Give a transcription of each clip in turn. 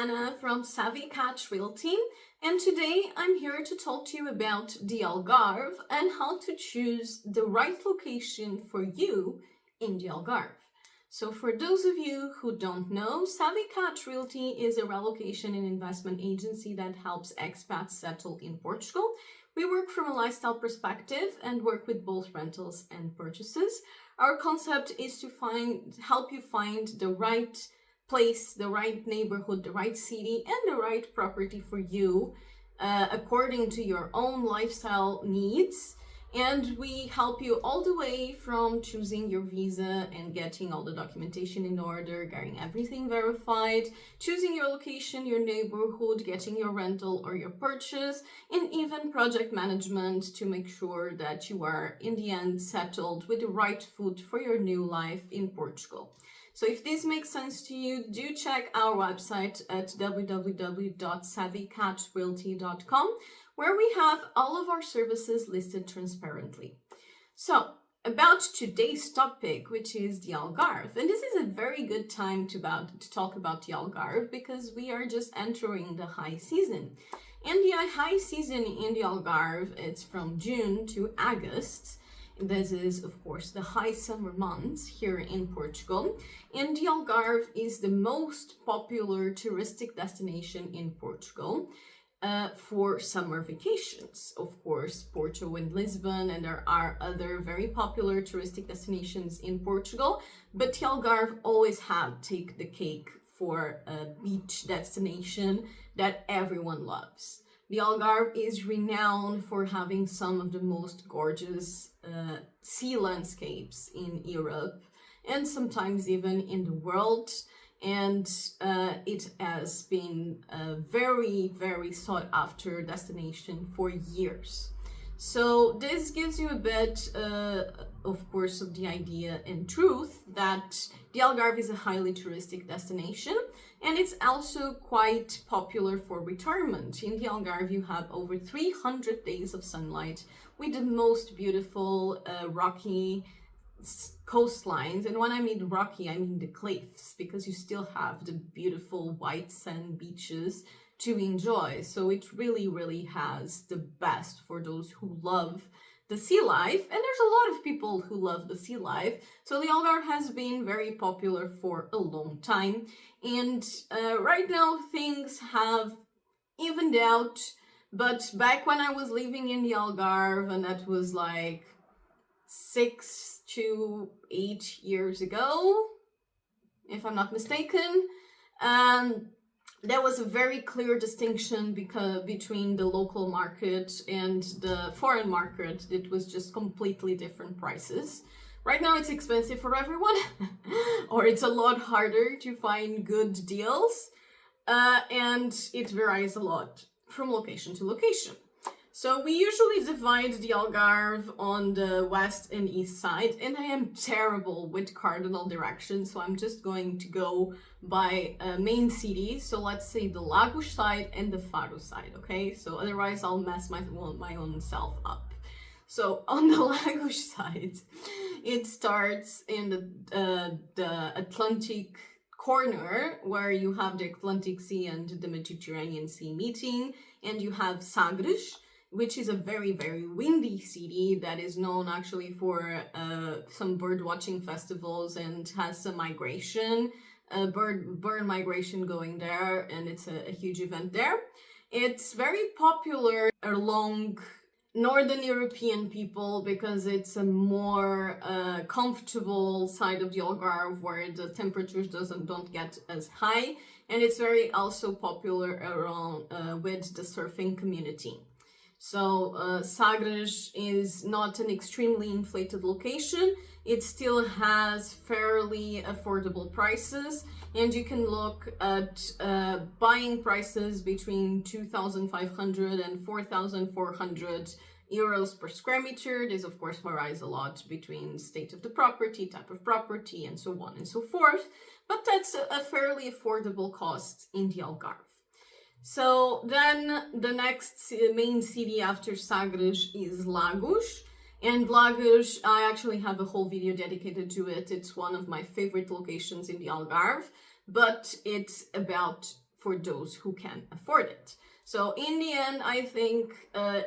Anna from Savvy Cat Realty, and today I'm here to talk to you about the Algarve and how to choose the right location for you in the Algarve. So for those of you who don't know, Savvy Cat Realty is a relocation and investment agency that helps expats settle in Portugal. We work from a lifestyle perspective and work with both rentals and purchases. Our concept is to help you find the right place, the right neighborhood, the right city, and the right property for you according to your own lifestyle needs. And we help you all the way from choosing your visa and getting all the documentation in order, getting everything verified, choosing your location, your neighborhood, getting your rental or your purchase, and even project management to make sure that you are in the end settled with the right foot for your new life in Portugal. So if this makes sense to you, do check our website at www.savvycatrealty.com, where we have all of our services listed transparently. So about today's topic, which is the Algarve, and this is a very good time to talk about the Algarve because we are just entering the high season. And the high season in the Algarve, it's from June to August. This is, of course, the high summer months here in Portugal. And the Algarve is the most popular touristic destination in Portugal for summer vacations. Of course, Porto and Lisbon, and there are other very popular touristic destinations in Portugal. But the Algarve always had take the cake for a beach destination that everyone loves. The Algarve is renowned for having some of the most gorgeous sea landscapes in Europe and sometimes even in the world. And it has been a very, very sought after destination for years. So this gives you a bit, of course, of the idea and truth that the Algarve is a highly touristic destination, and it's also quite popular for retirement. In the Algarve, you have over 300 days of sunlight with the most beautiful rocky coastlines. And when I mean rocky, I mean the cliffs, because you still have the beautiful white sand beaches to enjoy. So it really, really has the best for those who love the sea life. And there's a lot of people who love the sea life. So the Algarve has been very popular for a long time. And right now things have evened out. But back when I was living in the Algarve, and that was like 6 to 8 years ago, if I'm not mistaken, there was a very clear distinction between the local market and the foreign market. It was just completely different prices. Right now it's expensive for everyone, or it's a lot harder to find good deals, and it varies a lot from location to location. So we usually divide the Algarve on the west and east side, and I am terrible with cardinal directions, so I'm just going to go by main cities. So let's say the Lagos side and the Faro side, okay? So otherwise I'll mess my own self up. So on the Lagos side, it starts in the Atlantic corner, where you have the Atlantic Sea and the Mediterranean Sea meeting, and you have Sagres, which is a very, very windy city that is known actually for some bird watching festivals and has some migration, bird migration going there, and it's a huge event there. It's very popular along Northern European people because it's a more comfortable side of the Algarve where the temperatures don't get as high, and it's very also popular around with the surfing community. So Sagres is not an extremely inflated location. It still has fairly affordable prices, and you can look at buying prices between 2,500 and 4,400 euros per square meter. This of course varies a lot between state of the property, type of property, and so on and so forth, but that's a fairly affordable cost in the Algarve. So then the next main city after Sagres is Lagos. And Lagos, I actually have a whole video dedicated to it. It's one of my favorite locations in the Algarve, but it's about for those who can afford it. So in the end, I think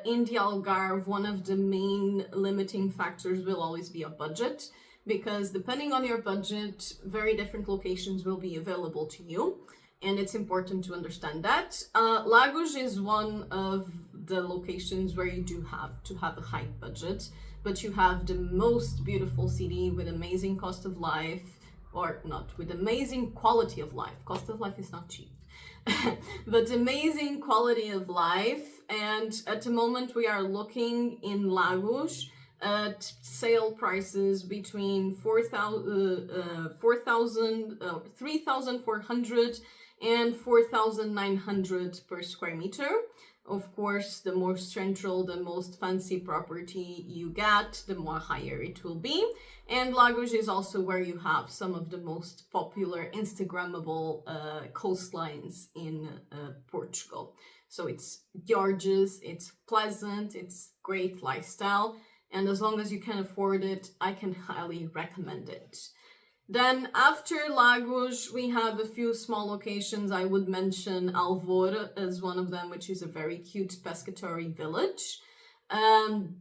in the Algarve, one of the main limiting factors will always be a budget, because depending on your budget, very different locations will be available to you. And it's important to understand that. Lagos is one of the locations where you do have to have a high budget, but you have the most beautiful city with amazing cost of life, or not, with amazing quality of life. Cost of life is not cheap. But amazing quality of life. And at the moment we are looking in Lagos at sale prices between 3,400 and 4,900 per square meter. Of course, the more central, the most fancy property you get, the more higher it will be. And Lagos is also where you have some of the most popular Instagrammable coastlines in Portugal. So it's gorgeous, it's pleasant, it's great lifestyle. And as long as you can afford it, I can highly recommend it. Then after Lagos, we have a few small locations. I would mention Alvor as one of them, which is a very cute pescatory village. And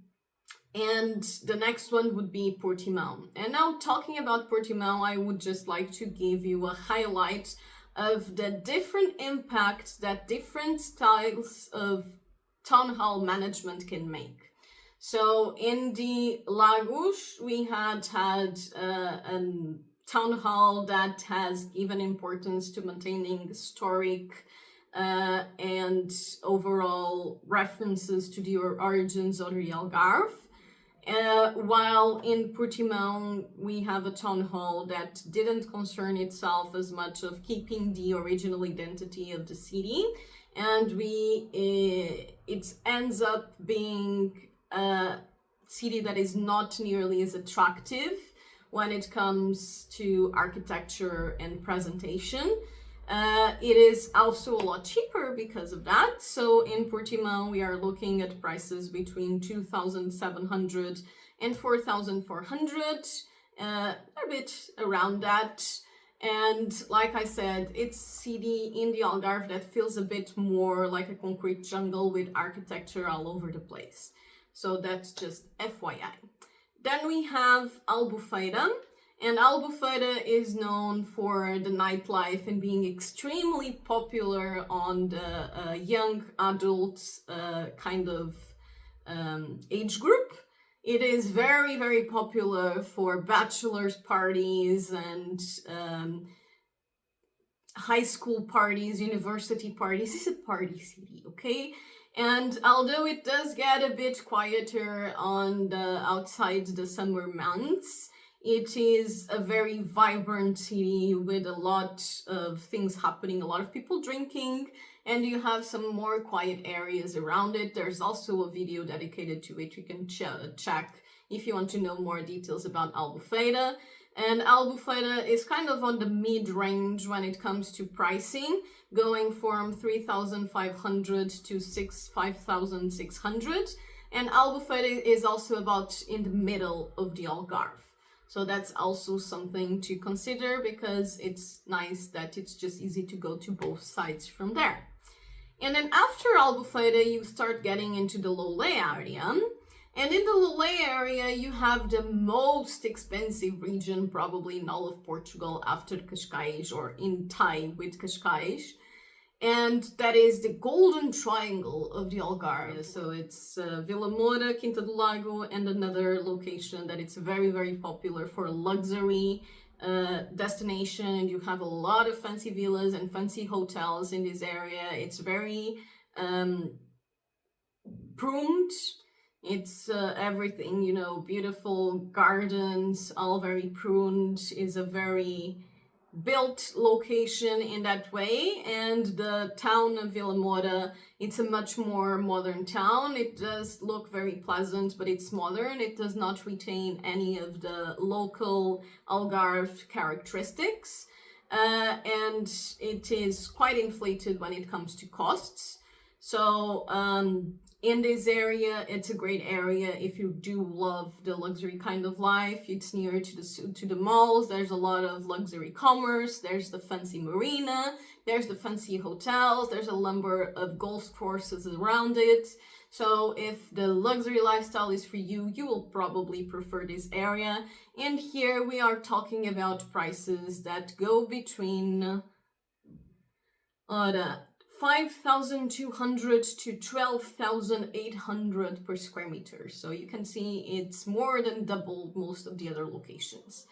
the next one would be Portimão. And now talking about Portimão, I would just like to give you a highlight of the different impact that different styles of town hall management can make. So in the Lagos, we had a town hall that has given importance to maintaining historic and overall references to the origins of the Algarve. While in Portimão, we have a town hall that didn't concern itself as much of keeping the original identity of the city, and it ends up being a city that is not nearly as attractive when it comes to architecture and presentation. It is also a lot cheaper because of that. So in Portimão, we are looking at prices between 2,700 and 4,400, a bit around that. And like I said, it's a city in the Algarve that feels a bit more like a concrete jungle with architecture all over the place. So that's just FYI. Then we have Albufeira. And Albufeira is known for the nightlife and being extremely popular on the young adults kind of age group. It is very, very popular for bachelor's parties and high school parties, university parties. It's a party city, okay? And although it does get a bit quieter on the outside the summer months, it is a very vibrant city with a lot of things happening, a lot of people drinking, and you have some more quiet areas around it. There's also a video dedicated to it. You can check if you want to know more details about Albufeira. And Albufeira is kind of on the mid-range when it comes to pricing, going from 3,500 to 5,600. And Albufeira is also about in the middle of the Algarve. So that's also something to consider, because it's nice that it's just easy to go to both sides from there. And then after Albufeira, you start getting into the Lolé area. And in the Lolé area, you have the most expensive region probably in all of Portugal after Cascais, or in tie with Cascais. And that is the golden triangle of the Algarve. So it's Vila Moura, Quinta do Lago, and another location that it's very, very popular for luxury destination. And you have a lot of fancy villas and fancy hotels in this area. It's very pruned. It's everything, you know, beautiful gardens, all very pruned. Is a very built location in that way. And the town of Vila Moura, it's a much more modern town. It does look very pleasant, but it's modern. It does not retain any of the local Algarve characteristics. And it is quite inflated when it comes to costs. So in this area. It's a great area if you do love the luxury kind of life. It's near to the malls. There's a lot of luxury commerce. There's the fancy marina. There's the fancy hotels. There's a number of golf courses around it. So if the luxury lifestyle is for you, you will probably prefer this area. And here we are talking about prices that go between 5,200 to 12,800 per square meter. So you can see it's more than double most of the other locations.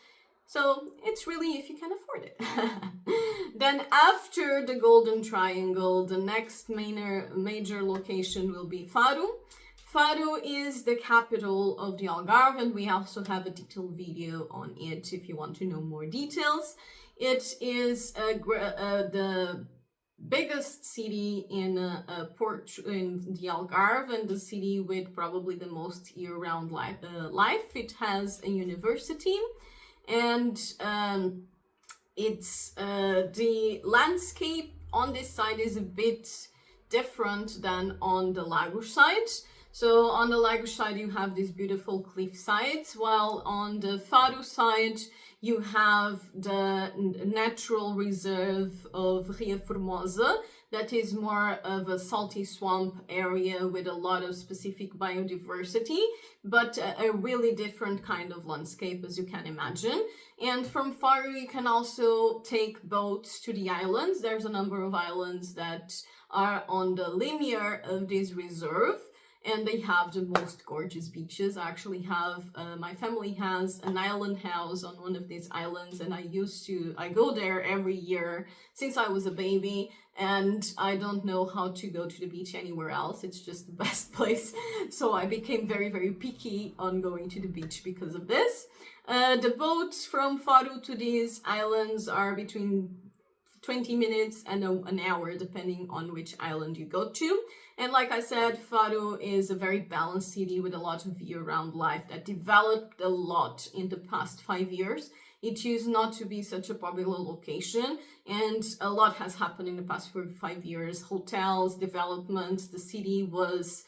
So it's really if you can afford it. Then after the Golden Triangle, the next major location will be Faro. Faro is the capital of the Algarve, and we also have a detailed video on it if you want to know more details. It is the biggest city in the Algarve, and the city with probably the most year-round life. It has a university, and the landscape on this side is a bit different than on the Lagos side. So on the Lagos side you have these beautiful cliff sides, while on the Faro side you have the natural reserve of Ria Formosa, that is more of a salty swamp area with a lot of specific biodiversity, but a really different kind of landscape, as you can imagine. And from Faro you can also take boats to the islands. There's a number of islands that are on the linear of this reserve, and they have the most gorgeous beaches. I actually have, my family has an island house on one of these islands, and I go there every year since I was a baby, and I don't know how to go to the beach anywhere else. It's just the best place. So I became very, very picky on going to the beach because of this. The boats from Faro to these islands are between 20 minutes and an hour, depending on which island you go to. And like I said, Faro is a very balanced city with a lot of year-round life that developed a lot in the past 5 years. It used not to be such a popular location, and a lot has happened in the past 5 years. Hotels, developments, the city was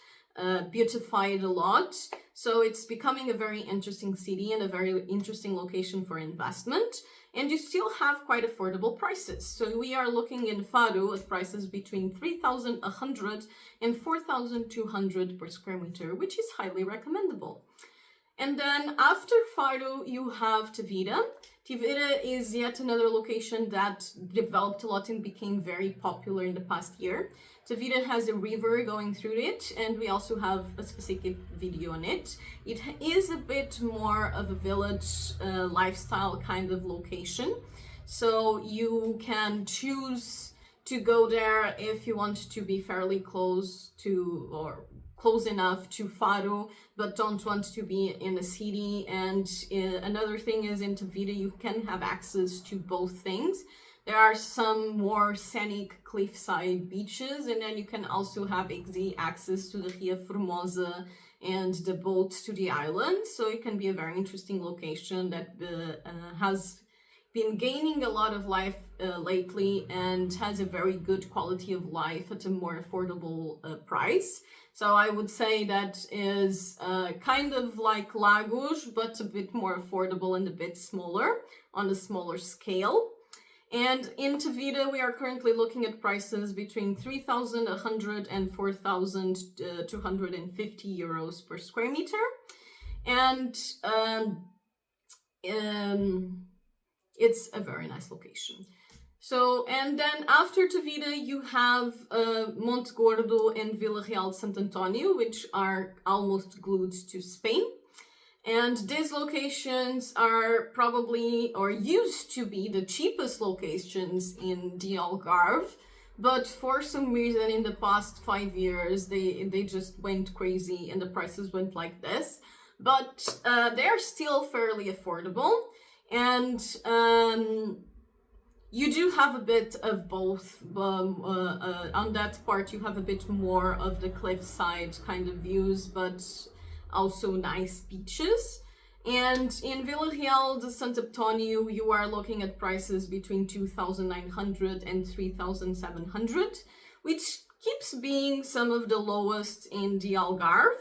beautified a lot. So it's becoming a very interesting city and a very interesting location for investment. And you still have quite affordable prices. So we are looking in Faro at prices between 3,100 and 4,200 per square meter, which is highly recommendable. And then after Faro, you have Tavira. Tavira is yet another location that developed a lot and became very popular in the past year. Tavira has a river going through it, and we also have a specific video on it. It is a bit more of a village lifestyle kind of location. So you can choose to go there if you want to be fairly close to, or close enough to Faro, but don't want to be in a city. And another thing is in Tavira you can have access to both things. There are some more scenic cliffside beaches, and then you can also have easy access to the Ria Formosa and the boats to the island. So it can be a very interesting location that has been gaining a lot of life lately and has a very good quality of life at a more affordable price. So I would say that is kind of like Lagos, but a bit more affordable and a bit smaller, on a smaller scale. And in Tavira, we are currently looking at prices between 3,100 and 4,250 euros per square meter. And it's a very nice location. So, and then after Tavira, you have Mont Gordo and Vila Real de Santo António, which are almost glued to Spain. And these locations are probably, or used to be, the cheapest locations in the Algarve. But for some reason in the past 5 years, they just went crazy and the prices went like this. But they're still fairly affordable. And you do have a bit of both. On that part, you have a bit more of the cliffside kind of views, but also nice beaches. And in Vila Real de Santo António, you are looking at prices between 2,900 and 3,700, which keeps being some of the lowest in the Algarve.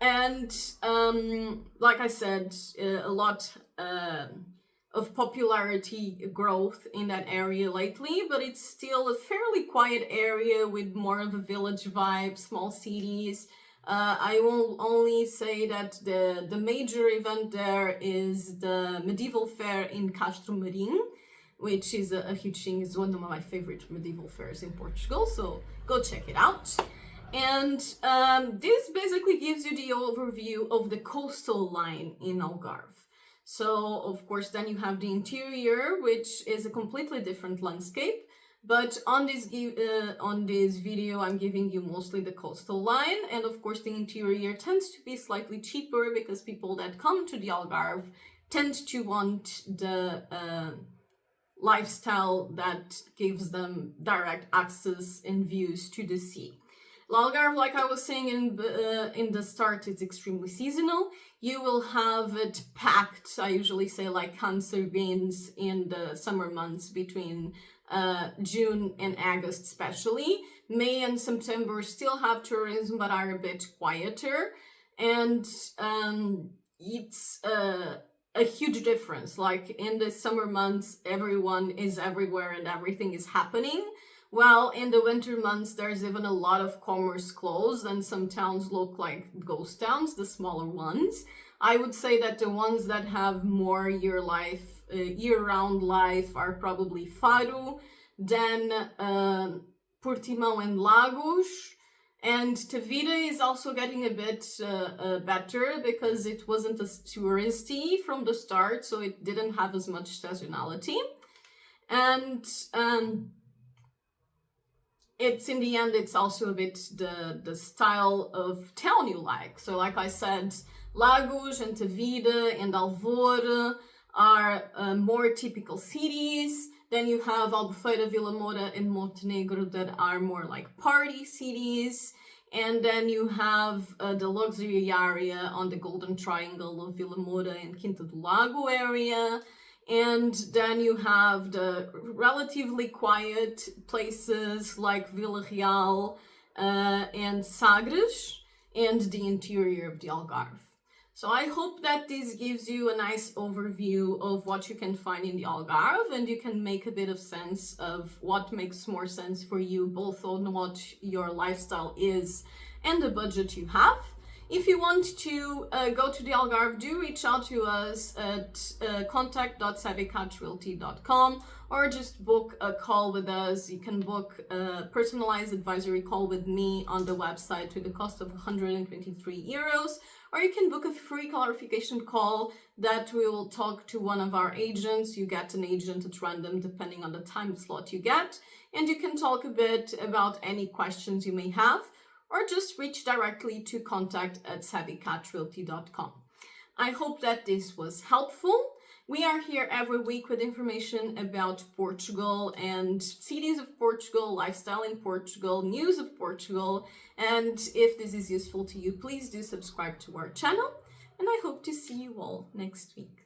And like I said, a lot of popularity growth in that area lately, but it's still a fairly quiet area with more of a village vibe, small cities. I will only say that the major event there is the medieval fair in Castro Marim, which is a huge thing. It's one of my favorite medieval fairs in Portugal, so go check it out. And this basically gives you the overview of the coastal line in Algarve. So, of course, then you have the interior, which is a completely different landscape. But on this video, I'm giving you mostly the coastal line. And of course, the interior tends to be slightly cheaper because people that come to the Algarve tend to want the lifestyle that gives them direct access and views to the sea. Algarve, like I was saying in the start, is extremely seasonal. You will have it packed, I usually say like cancer beans in the summer months between June and August especially. May and September still have tourism but are a bit quieter. And it's a huge difference. Like in the summer months, everyone is everywhere and everything is happening. Well, in the winter months, there's even a lot of commerce closed and some towns look like ghost towns, the smaller ones. I would say that the ones that have more year-round life are probably Faro, then Portimão and Lagos. And Tavira is also getting a bit better because it wasn't as touristy from the start, so it didn't have as much seasonality. And it's in the end, it's also a bit the style of town you like. So like I said, Lagos and Tavira and Alvor are more typical cities. Then you have Albufeira, Vila Moura and Montenegro that are more like party cities. And then you have the luxury area on the Golden Triangle of Vila Moura and Quinta do Lago area. And then you have the relatively quiet places like Vila Real and Sagres and the interior of the Algarve. So I hope that this gives you a nice overview of what you can find in the Algarve and you can make a bit of sense of what makes more sense for you, both on what your lifestyle is and the budget you have. If you want to go to the Algarve, do reach out to us at contact.savvycatrealty.com or just book a call with us. You can book a personalized advisory call with me on the website with the cost of 123 euros, or you can book a free clarification call that we will talk to one of our agents. You get an agent at random depending on the time slot you get, and you can talk a bit about any questions you may have, or just reach directly to contact@savvycatrealty.com. I hope that this was helpful. We are here every week with information about Portugal and cities of Portugal, lifestyle in Portugal, news of Portugal. And if this is useful to you, please do subscribe to our channel. And I hope to see you all next week.